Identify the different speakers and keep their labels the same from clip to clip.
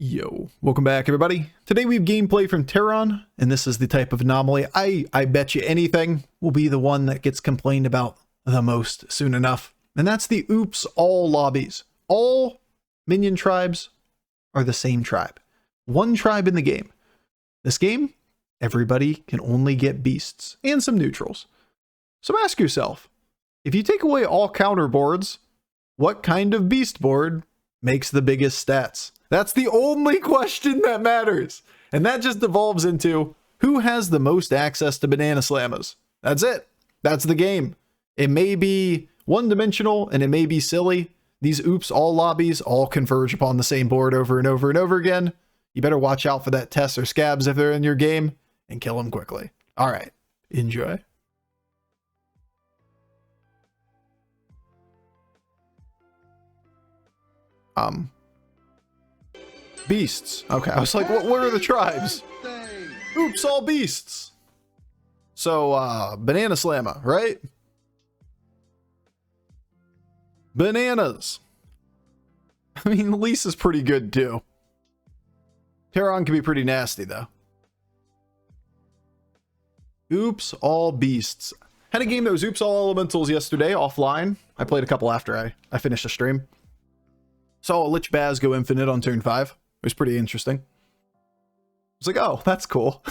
Speaker 1: Yo, welcome back everybody. Today we have gameplay from Teron, and this is the type of anomaly I bet you anything will be the one that gets complained about the most soon enough. And that's the oops all lobbies. All minion tribes are the same tribe. One tribe in the game. This game, everybody can only get beasts and some neutrals. So ask yourself, if you take away all counter boards, what kind of beast board makes the biggest stats? That's the only question that matters. And that just devolves into who has the most access to banana slammas. That's it. That's the game. It may be one-dimensional and it may be silly. These oops all lobbies all converge upon the same board over and over and over again. You better watch out for that Tess or Scabs if they're in your game and kill them quickly. All right, enjoy. Beasts. Okay, I was like, what are the tribes? Oops, all beasts. So, banana slamma, right? Bananas. I mean, Lisa's pretty good too. Teron can be pretty nasty though. Oops, all beasts. Had a game that was oops, all elementals yesterday offline. I played a couple after I finished the stream. Saw a Lich Baz go infinite on turn 5. It was pretty interesting. I was like, oh, that's cool.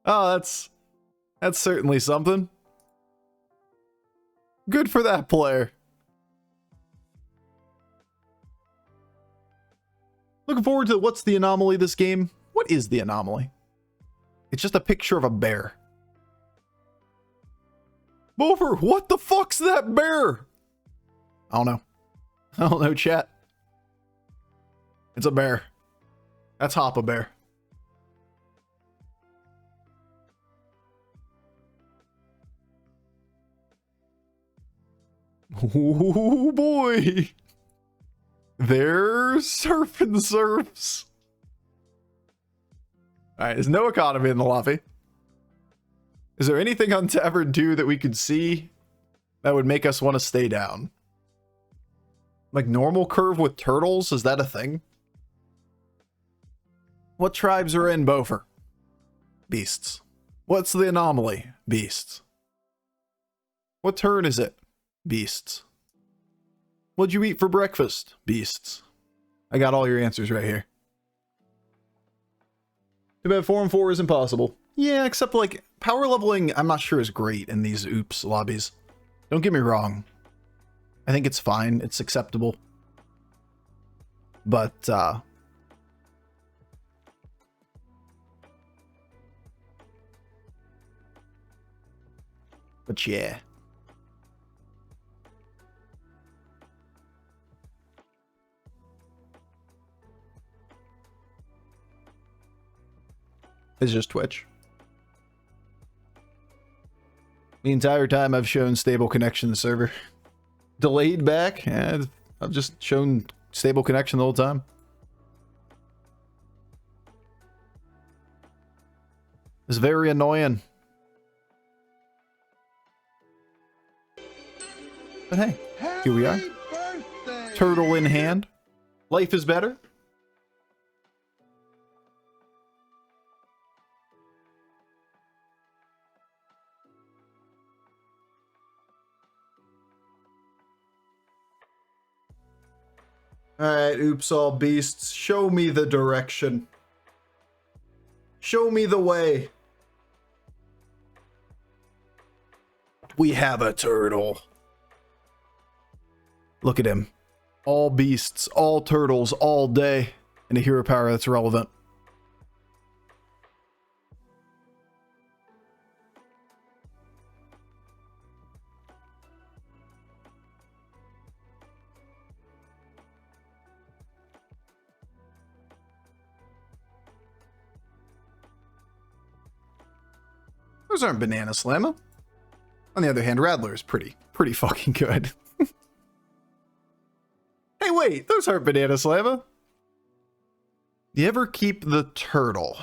Speaker 1: Oh, that's certainly something. Good for that player. Looking forward to what's the anomaly this game. What is the anomaly? It's just a picture of a bear. Bofur, what the fuck's that bear? I don't know. I don't know, chat. It's a bear. That's Hoppa Bear. Oh boy. They're surfing surfs. Alright, there's no economy in the lobby. Is there anything on Tavern 2 that we could see that would make us want to stay down? Like normal curve with turtles? Is that a thing? What tribes are in Bofur? Beasts. What's the anomaly? Beasts. What turn is it? Beasts. What'd you eat for breakfast? Beasts. I got all your answers right here. Too bad 4 and 4 is impossible. Yeah, except like power leveling I'm not sure is great in these oops lobbies. Don't get me wrong. I think it's fine. It's acceptable. But yeah. It's just Twitch. The entire time I've shown stable connection to the server. Delayed back? Yeah, I've just shown stable connection the whole time. It's very annoying. But hey, here we are. Turtle in hand. Life is better. Alright, oops all beasts. Show me the direction. Show me the way. We have a turtle. Look at him. All beasts, all turtles, all day. And a hero power that's relevant. Those aren't banana slamma. On the other hand, Rattler is pretty fucking good. Hey, wait, those aren't banana slamma. You ever keep the turtle?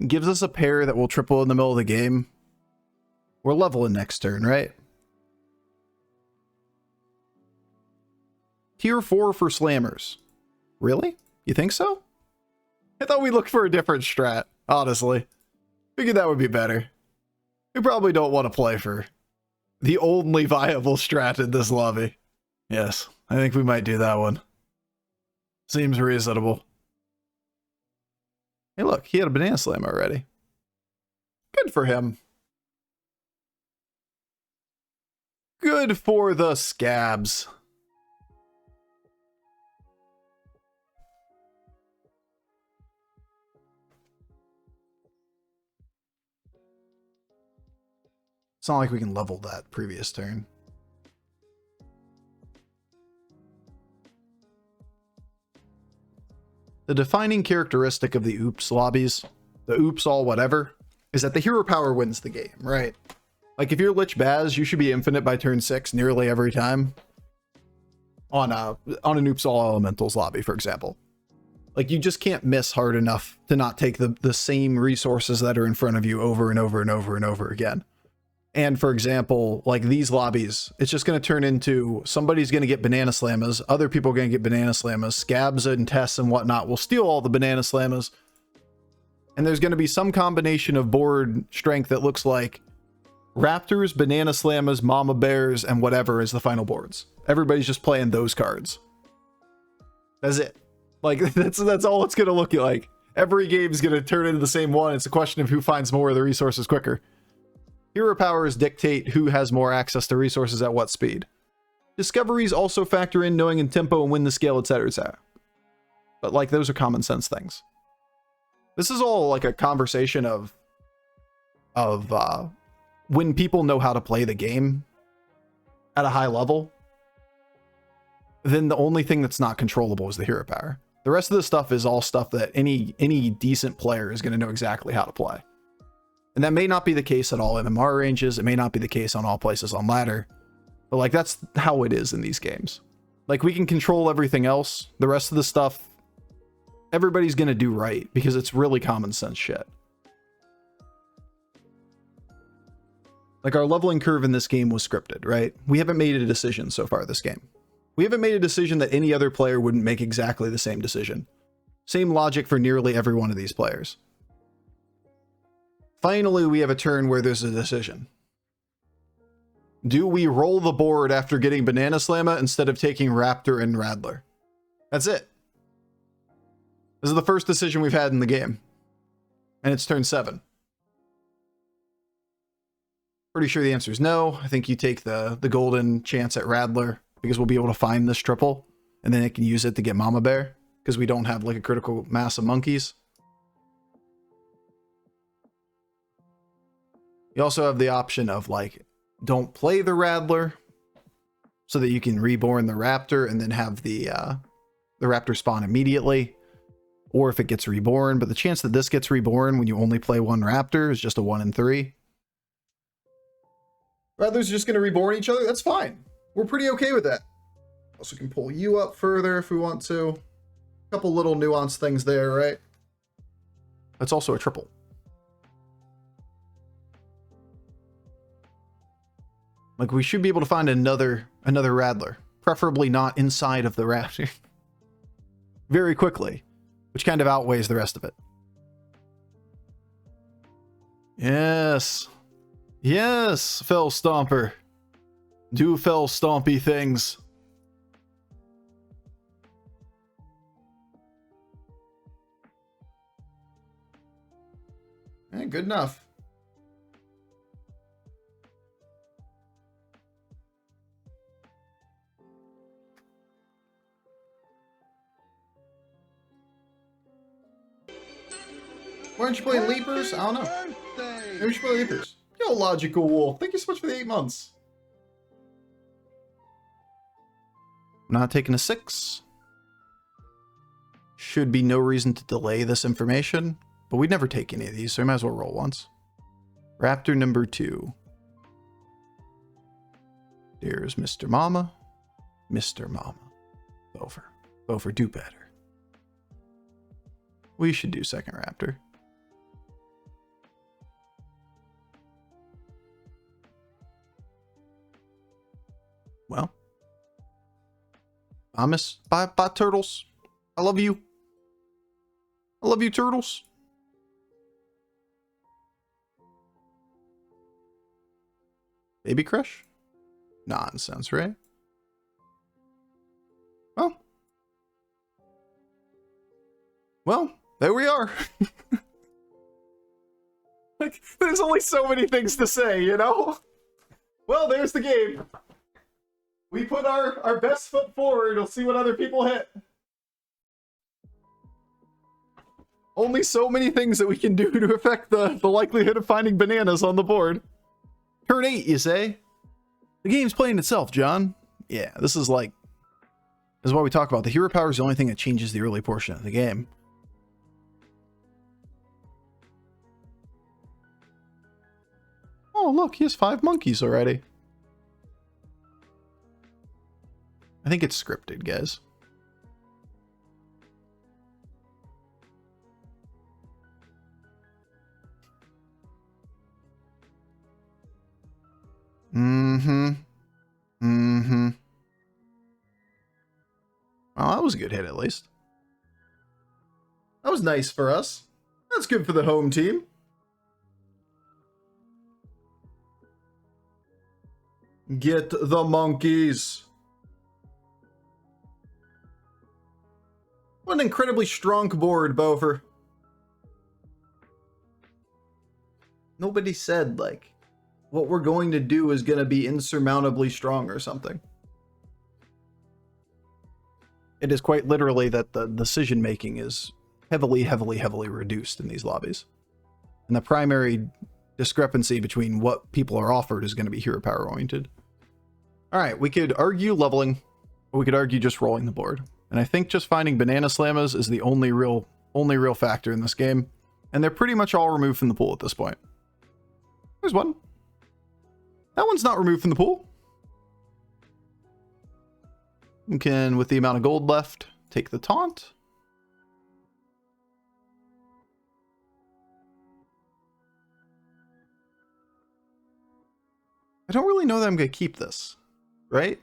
Speaker 1: Gives us a pair that will triple in the middle of the game. We're leveling next turn, right? Tier 4 for slammers. Really? You think so? I thought we looked for a different strat, honestly. Figured that would be better. We probably don't want to play for the only viable strat in this lobby. Yes, I think we might do that one. Seems reasonable. Hey look, he had a banana slam already. Good for him. Good for the scabs. It's not like we can level that previous turn. The defining characteristic of the oops lobbies, the oops all whatever, is that the hero power wins the game, right? Like if you're Lich Baz, you should be infinite by turn 6 nearly every time. On an oops all elementals lobby, for example. Like you just can't miss hard enough to not take the same resources that are in front of you over and over and over and over again. And for example, like these lobbies, it's just going to turn into somebody's going to get banana slammas, other people are going to get banana slammas, scabs and tests and whatnot will steal all the banana slammas. And there's going to be some combination of board strength that looks like raptors, banana slammas, mama bears, and whatever is the final boards. Everybody's just playing those cards. That's it. Like that's all it's going to look like. Every game is going to turn into the same one. It's a question of who finds more of the resources quicker. Hero powers dictate who has more access to resources at what speed. Discoveries also factor in knowing in tempo and win the scale, etc., etc. But like those are common sense things. This is all like a conversation of when people know how to play the game at a high level, then the only thing that's not controllable is the hero power. The rest of the stuff is all stuff that any decent player is going to know exactly how to play. And that may not be the case at all MMR ranges. It may not be the case on all places on ladder. But like that's how it is in these games. Like we can control everything else. The rest of the stuff, everybody's going to do right because it's really common sense shit. Like our leveling curve in this game was scripted, right? We haven't made a decision so far this game. We haven't made a decision that any other player wouldn't make exactly the same decision. Same logic for nearly every one of these players. Finally, we have a turn where there's a decision. Do we roll the board after getting Banana Slamma instead of taking Raptor and Rattler? That's it. This is the first decision we've had in the game. And it's turn 7. Pretty sure the answer is no. I think you take the golden chance at Rattler because we'll be able to find this triple and then it can use it to get Mama Bear because we don't have like a critical mass of monkeys. You also have the option of like, don't play the Rattler so that you can reborn the Raptor and then have the Raptor spawn immediately. Or if it gets reborn, but the chance that this gets reborn when you only play one Raptor is just a 1 in 3. Rattlers are just going to reborn each other. That's fine. We're pretty okay with that. Also can pull you up further if we want to. A couple little nuanced things there, right? That's also a triple. Like we should be able to find another Rattler, preferably not inside of the Raptor, very quickly, which kind of outweighs the rest of it. Yes. Yes, Fell Stomper. Do fell stompy things. Good enough. Why aren't you playing Leapers? I don't know. Maybe we should play Leapers. Yo, Logical Wolf. Thank you so much for the 8 months. I'm not taking a 6. Should be no reason to delay this information, but we'd never take any of these, so we might as well roll once. Raptor number 2. There's Mr. Mama. Mr. Mama. Bofur. Bofur, do better. We should do second Raptor. Well, I miss bye turtles. I love you. I love you, turtles. Baby crush? Nonsense, right? Well, there we are. Like, there's only so many things to say, you know? Well, there's the game. We put our best foot forward. We'll see what other people hit. Only so many things that we can do to affect the likelihood of finding bananas on the board. Turn 8, you say? The game's playing itself, John. Yeah, this is what we talk about. The hero power is the only thing that changes the early portion of the game. Oh, look, he has 5 monkeys already. I think it's scripted, guys. Well, that was a good hit, at least. That was nice for us. That's good for the home team. Get the monkeys. What an incredibly strong board, Bofur. Nobody said, like, what we're going to do is going to be insurmountably strong or something. It is quite literally that the decision-making is heavily reduced in these lobbies. And the primary discrepancy between what people are offered is going to be hero power oriented. All right, we could argue leveling, or we could argue just rolling the board. And I think just finding banana slammas is the only real factor in this game. And they're pretty much all removed from the pool at this point. There's one. That one's not removed from the pool. We can, with the amount of gold left, take the taunt. I don't really know that I'm going to keep this, right?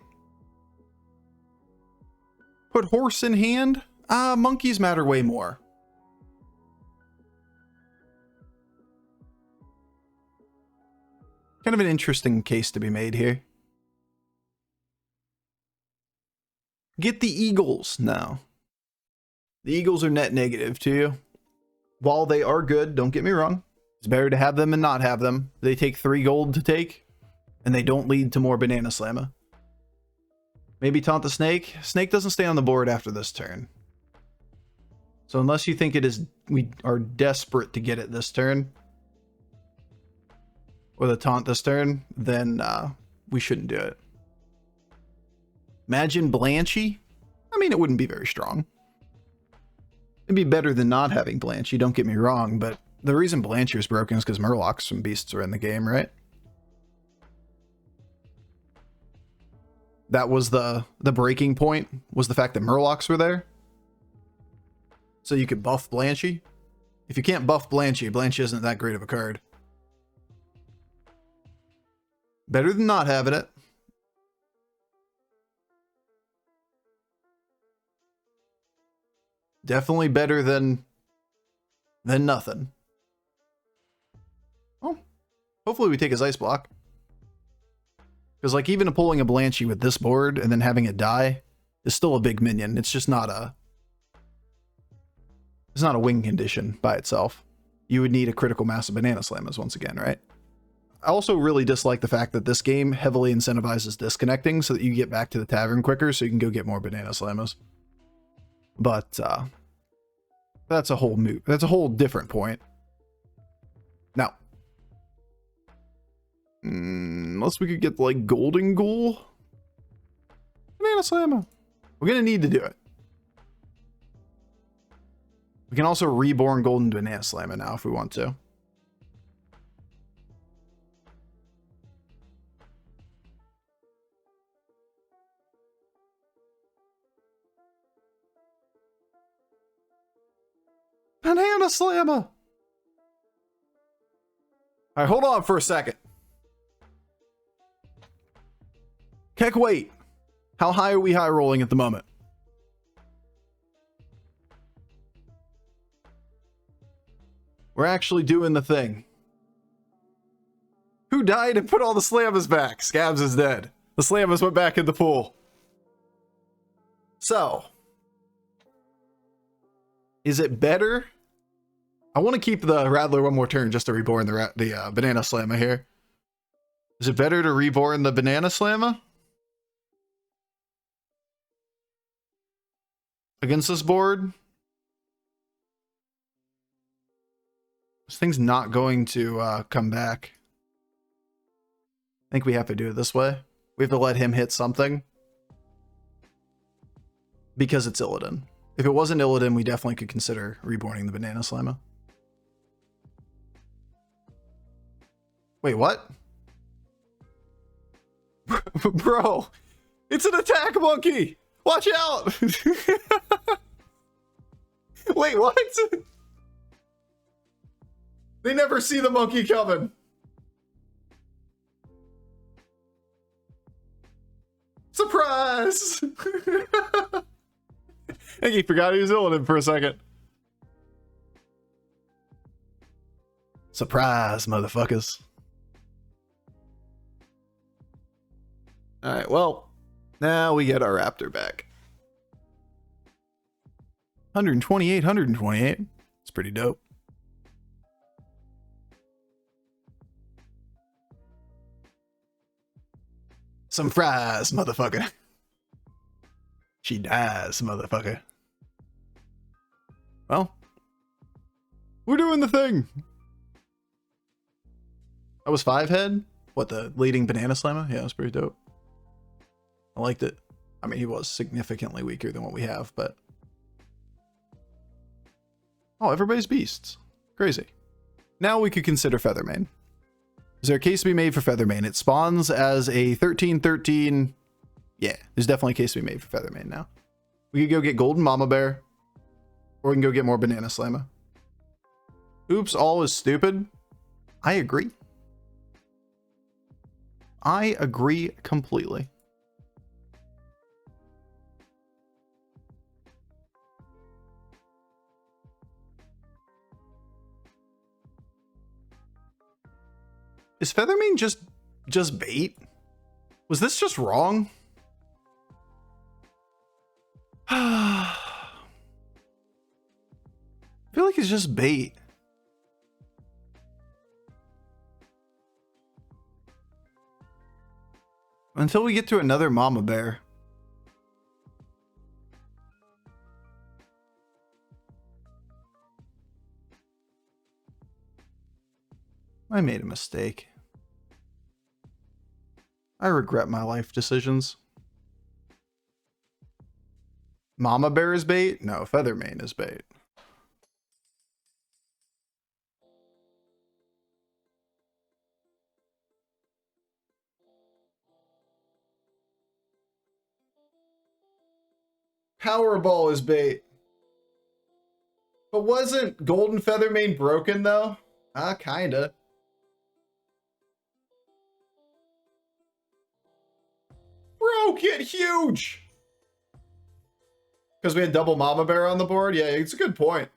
Speaker 1: Put horse in hand? Monkeys matter way more. Kind of an interesting case to be made here. Get the eagles now. The eagles are net negative to you. While they are good, don't get me wrong. It's better to have them than not have them. They take 3 gold to take, and they don't lead to more banana slamma. Maybe taunt the snake. Snake doesn't stay on the board after this turn. So unless you think we are desperate to get it this turn, or the taunt this turn, then we shouldn't do it. Imagine Blanchy. I mean, it wouldn't be very strong. It'd be better than not having Blanchy, don't get me wrong, but the reason Blanchy is broken is because Murlocs and Beasts are in the game, right? That was the breaking point, was the fact that Murlocs were there. So you could buff Blanchy. If you can't buff Blanchy, Blanchy isn't that great of a card. Better than not having it. Definitely better than nothing. Oh, hopefully we take his ice block. Because like even pulling a Blanchy with this board and then having it die is still a big minion. It's just not a win condition by itself. You would need a critical mass of banana slammas once again, right? I also really dislike the fact that this game heavily incentivizes disconnecting so that you get back to the tavern quicker so you can go get more banana slammas. But that's a whole different point. Now, unless we could get like Golden Ghoul, banana slamma, we're gonna need to do it. We can also reborn Golden Banana Slamma now if we want to. Banana Slamma! Alright, hold on for a second. Keck, wait. How high are we high rolling at the moment? We're actually doing the thing. Who died and put all the Slammas back? Savjz is dead. The Slammas went back in the pool. So, is it better? I want to keep the Rattler one more turn just to reborn the Banana Slamma here. Is it better to reborn the Banana Slamma against this board? This thing's not going to come back. I think we have to do it this way. We have to let him hit something. Because it's Illidan. If it wasn't Illidan, we definitely could consider reborning the Banana Slamma. Wait, what? Bro, it's an attack monkey! Watch out! Wait, what? They never see the monkey coming. Surprise! I think he forgot he was Illidan for a second. Surprise, motherfuckers. Alright, well, now we get our Raptor back. 128, 128. It's pretty dope. Some fries, motherfucker. She dies, motherfucker. Well, we're doing the thing. That was 5-head? What, the leading Banana Slamma? Yeah, it was pretty dope. I liked it. I mean, he was significantly weaker than what we have, but... Oh, everybody's beasts. Crazy. Now we could consider Feathermane. Is there a case to be made for Feathermane? It spawns as a 13-13. Yeah, there's definitely a case to be made for Feathermane now. We could go get Golden Mama Bear. Or we can go get more Banana Slamma. Oops, all is stupid. I agree. I agree completely. Is Feathermane just bait? Was this just wrong? I feel like it's just bait. Until we get to another Mama Bear. I made a mistake. I regret my life decisions. Mama Bear is bait? No, Feathermane is bait. Powerball is bait. But wasn't Golden Feathermane broken though? Kinda. Bro, get huge! Because we had double Mama Bear on the board? Yeah, it's a good point.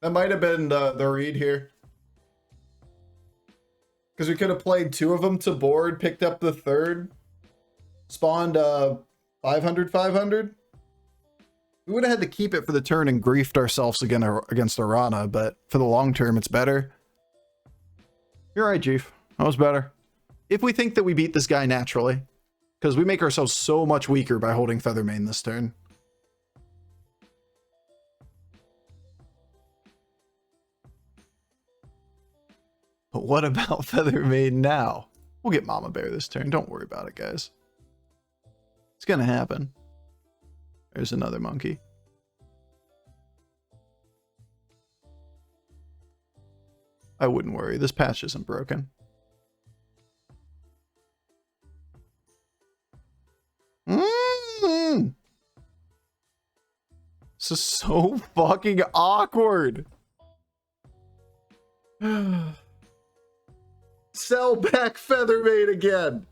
Speaker 1: That might have been the read here. Because we could have played 2 of them to board, picked up the 3rd, spawned 500. We would have had to keep it for the turn and griefed ourselves again against Arana, but for the long term, it's better. You're right, Chief. That was better. If we think that we beat this guy naturally, because we make ourselves so much weaker by holding Feathermane this turn. But what about Feathermane now? We'll get Mama Bear this turn. Don't worry about it, guys. It's gonna happen. There's another monkey. I wouldn't worry. This patch isn't broken. This is so fucking awkward. Sell back Feathermane again.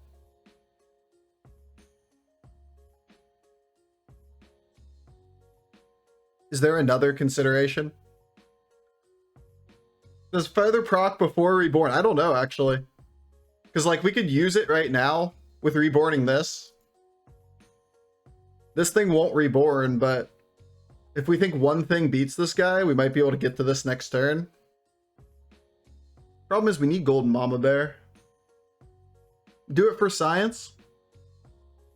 Speaker 1: Is there another consideration? Does Feather proc before Reborn? I don't know, actually. Because, like, we could use it right now with reborning this. This thing won't reborn, but if we think one thing beats this guy, we might be able to get to this next turn. Problem is we need Golden Mama Bear. Do it for science.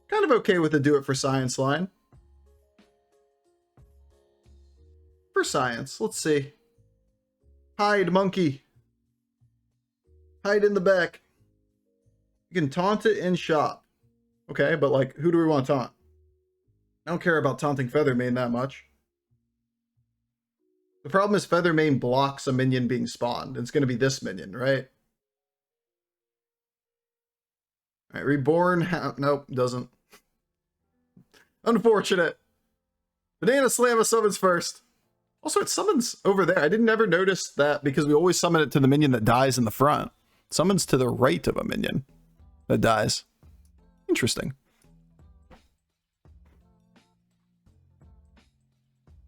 Speaker 1: Kind of okay with the do it for science line. For science, let's see. Hide, monkey. Hide in the back. You can taunt it in shop. Okay, but like, who do we want to taunt? I don't care about taunting Feathermane that much. The problem is Feathermane blocks a minion being spawned. It's going to be this minion, right? Alright, Reborn. Nope, doesn't. Unfortunate. Banana Slamma summons first. Also, it summons over there. I didn't ever notice that because we always summon it to the minion that dies in the front. It summons to the right of a minion that dies. Interesting.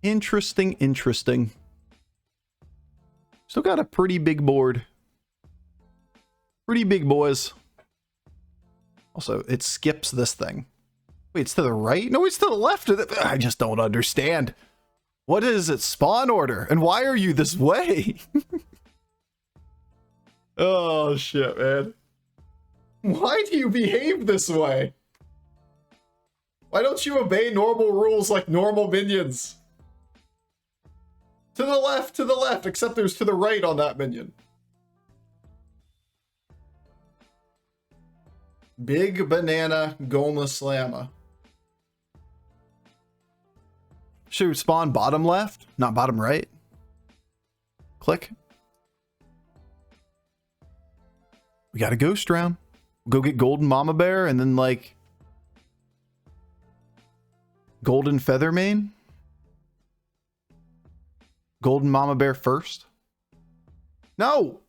Speaker 1: Interesting. Still got a pretty big board. Pretty big, boys. Also, it skips this thing. Wait, it's to the right? No, it's to the left. I just don't understand. What is its spawn order? And why are you this way? Oh, shit, man. Why do you behave this way? Why don't you obey normal rules like normal minions? To the left, except there's to the right on that minion. Big Banana Goma Slamma. Should we spawn bottom left, not bottom right? Click. We got a ghost round. Go get Golden Mama Bear and then like Golden Feathermane. Golden Mama Bear first. No.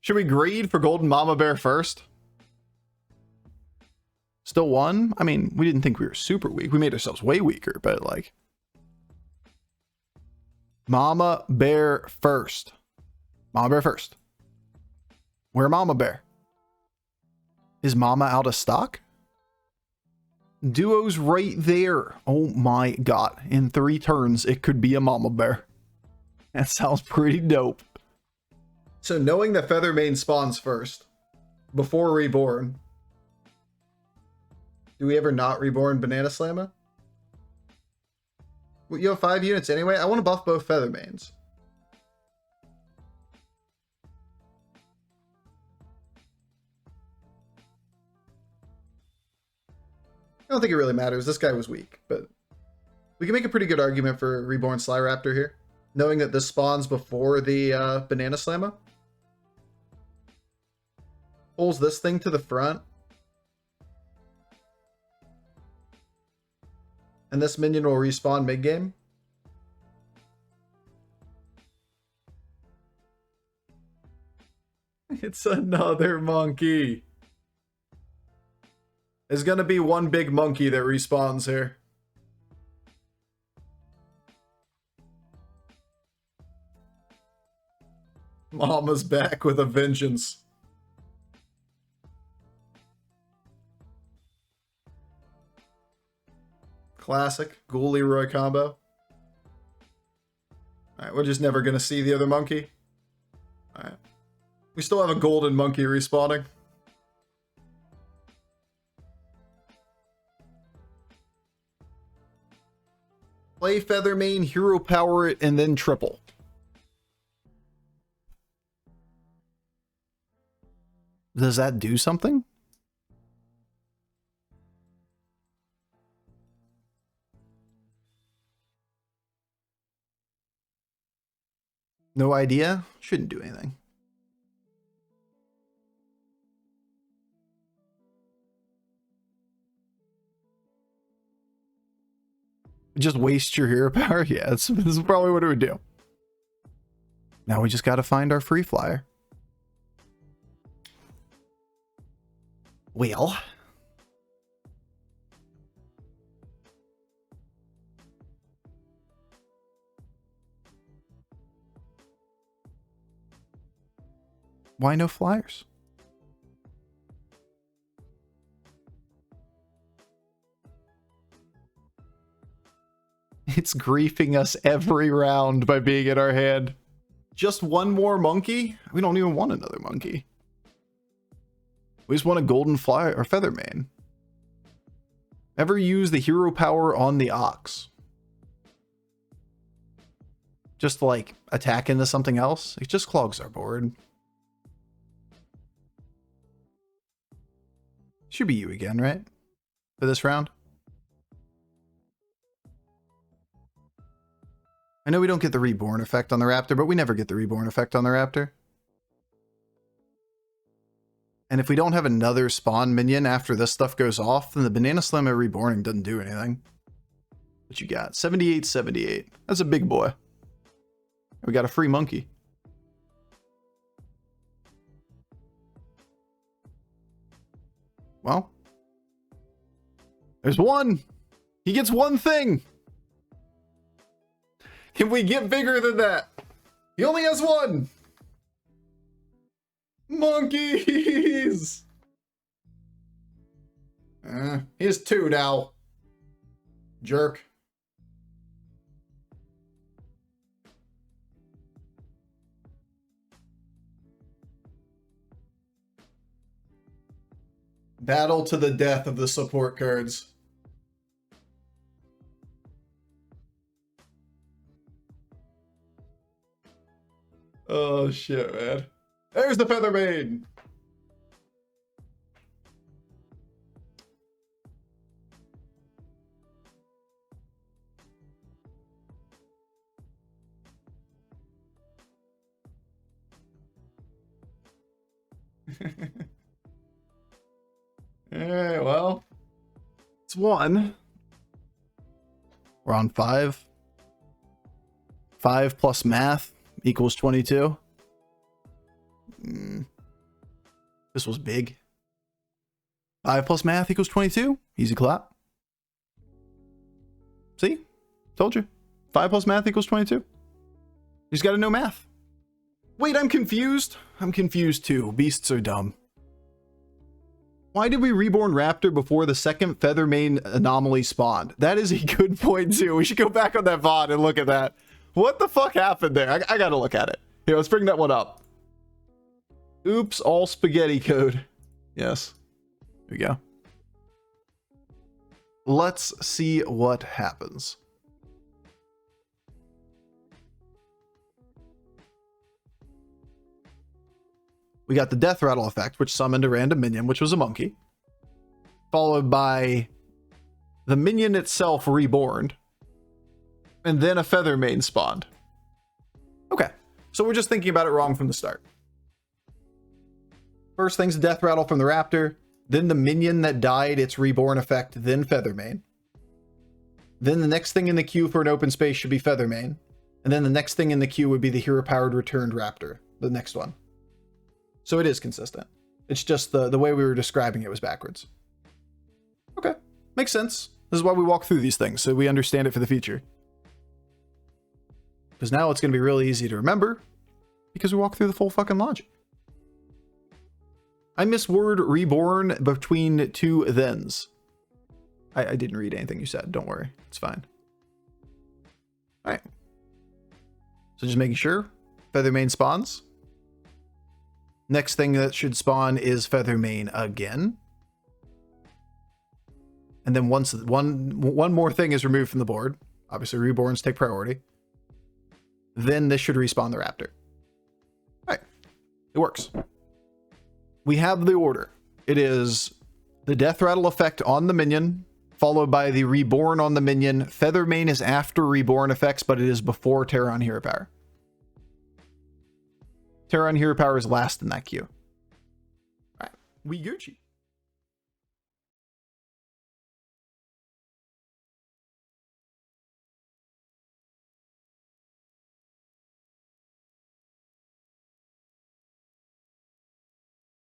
Speaker 1: Should we greed for Golden Mama Bear first? Still won? I mean, we didn't think we were super weak. We made ourselves way weaker, but like... Mama Bear first. Mama Bear first. Where Mama Bear? Is Mama out of stock? Duo's right there. Oh my god. In 3 turns, it could be a Mama Bear. That sounds pretty dope. So knowing that Feathermane spawns first, before Reborn, do we ever not Reborn Banana Slamma? Well, you have 5 units anyway? I want to buff both Feathermanes. I don't think it really matters. This guy was weak, but we can make a pretty good argument for Reborn Slyraptor here, knowing that this spawns before the Banana Slamma. Pulls this thing to the front. And this minion will respawn mid-game. It's another monkey. There's gonna be one big monkey that respawns here. Mama's back with a vengeance. Classic Ghoul Leroy combo. Alright, we're just never gonna see the other monkey. Alright. We still have a golden monkey respawning. Play Feathermane, hero power it, and then triple. Does that do something? No idea? Shouldn't do anything. Just waste your hero power? Yeah, this is probably what it would do. Now we just got to find our free flyer. Well. Why no flyers? It's griefing us every round by being in our hand. Just one more monkey? We don't even want another monkey. We just want a golden fly or Feathermane. Ever use the hero power on the ox? Just like attack into something else? It just clogs our board. Should be you again, right? For this round? I know we don't get the reborn effect on the raptor, but we never get the reborn effect on the raptor. And if we don't have another spawn minion after this stuff goes off, then the banana slam at reborning doesn't do anything. What you got? 78, 78. That's a big boy. We got a free monkey. Well, there's one. He gets one thing. Can we get bigger than that? He only has one. Monkeys. He has two now. Jerk. Battle to the death of the support cards. Oh shit, man. There's the Feathermane. Alright, well. It's one. We're on 5. 5 plus math equals 22. This was big. 5 plus math equals 22. Easy clap. See? Told you. 5 plus math equals 22. You just gotta know math. Wait, I'm confused. I'm confused too. Beasts are dumb. Why did we reborn Raptor before the second Feathermane anomaly spawned? That is a good point too. We should go back on that VOD and look at that. What the fuck happened there? I gotta look at it. Here, let's bring that one up. Oops, all spaghetti code. Yes. There we go. Let's see what happens. We got the deathrattle effect, which summoned a random minion, which was a monkey. Followed by the minion itself reborn. And then a Feathermane spawned. Okay, so we're just thinking about it wrong from the start. First thing's deathrattle from the raptor, then the minion that died, its reborn effect, then Feathermane. Then the next thing in the queue for an open space should be Feathermane. And then the next thing in the queue would be the hero-powered returned raptor, the next one. So it is consistent. It's just the way we were describing it was backwards. Okay, makes sense. This is why we walk through these things, so we understand it for the future. Because now it's going to be really easy to remember, because we walk through the full fucking logic. I misword reborn between two thens. I didn't read anything you said, don't worry. It's fine. Alright. So just making sure. Feathermane spawns. Next thing that should spawn is Feathermane again. And then once one more thing is removed from the board, obviously reborns take priority, then this should respawn the raptor. All right, it works. We have the order. It is the deathrattle effect on the minion, followed by the reborn on the minion. Feathermane is after reborn effects, but it is before Teron hero power. Teron hero power is last in that queue. All right, we Gucci.